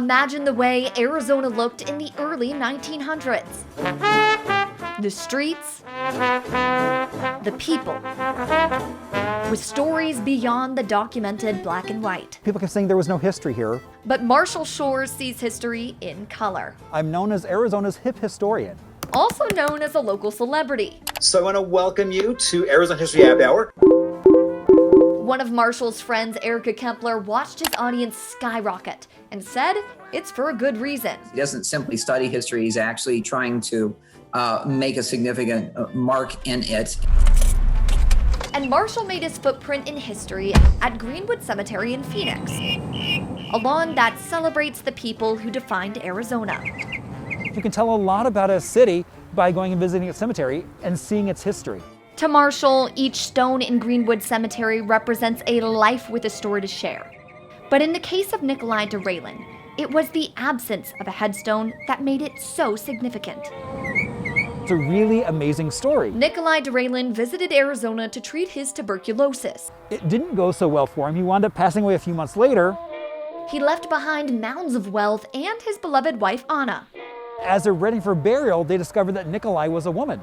Imagine the way Arizona looked in the early 1900s. The streets, the people, with stories beyond the documented black and white. People kept saying there was no history here. But Marshall Shores sees history in color. I'm known as Arizona's hip historian. Also known as a local celebrity. So I want to welcome you to Arizona History Happy Hour. One of Marshall's friends, Erica Kempler, watched his audience skyrocket and said it's for a good reason. He doesn't simply study history, he's actually trying to make a significant mark in it. And Marshall made his footprint in history at Greenwood Cemetery in Phoenix, a lawn that celebrates the people who defined Arizona. You can tell a lot about a city by going and visiting its cemetery and seeing its history. To Marshall, each stone in Greenwood Cemetery represents a life with a story to share. But in the case of Nicolai to Raylan, it was the absence of a headstone that made it so significant. It's a really amazing story. Nicolai de Raylan visited Arizona to treat his tuberculosis. It didn't go so well for him. He wound up passing away a few months later. He left behind mounds of wealth and his beloved wife, Anna. As they're ready for burial, they discovered that Nicolai was a woman.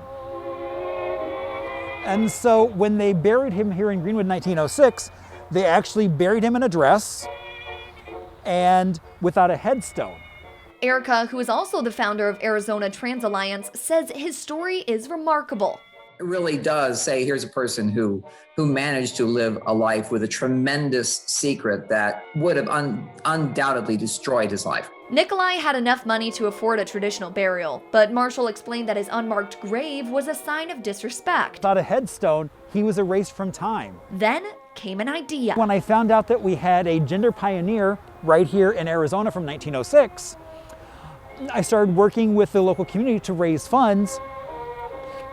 And so when they buried him here in Greenwood in 1906, they actually buried him in a dress and without a headstone. Erica, who is also the founder of Arizona Trans Alliance, says his story is remarkable. It really does say here's a person who managed to live a life with a tremendous secret that would have undoubtedly destroyed his life. Nicolai had enough money to afford a traditional burial, but Marshall explained that his unmarked grave was a sign of disrespect. Without a headstone, he was erased from time. Then came an idea. When I found out that we had a gender pioneer right here in Arizona from 1906, I started working with the local community to raise funds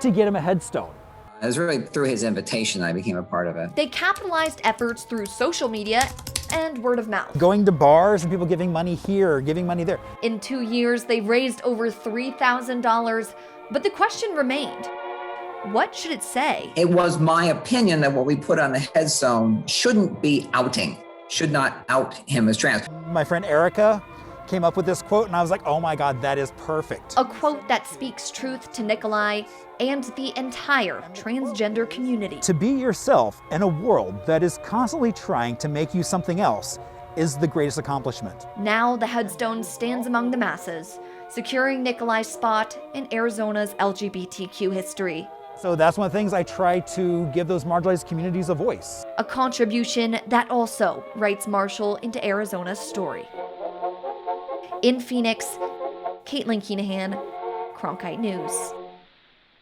to get him a headstone. It was really through his invitation I became a part of it. They capitalized efforts through social media and word of mouth. Going to bars and people giving money here, giving money there. In 2 years, they raised over $3,000, but the question remained, what should it say? It was my opinion that what we put on the headstone shouldn't be outing, should not out him as trans. My friend Erica came up with this quote and I was like, oh my God, that is perfect. A quote that speaks truth to Nicolai and the entire transgender community. To be yourself in a world that is constantly trying to make you something else is the greatest accomplishment. Now the headstone stands among the masses, securing Nicolai's spot in Arizona's LGBTQ history. So that's one of the things I try to give those marginalized communities a voice. A contribution that also writes Marshall into Arizona's story. In Phoenix, Katelyn Keenehan, Cronkite News.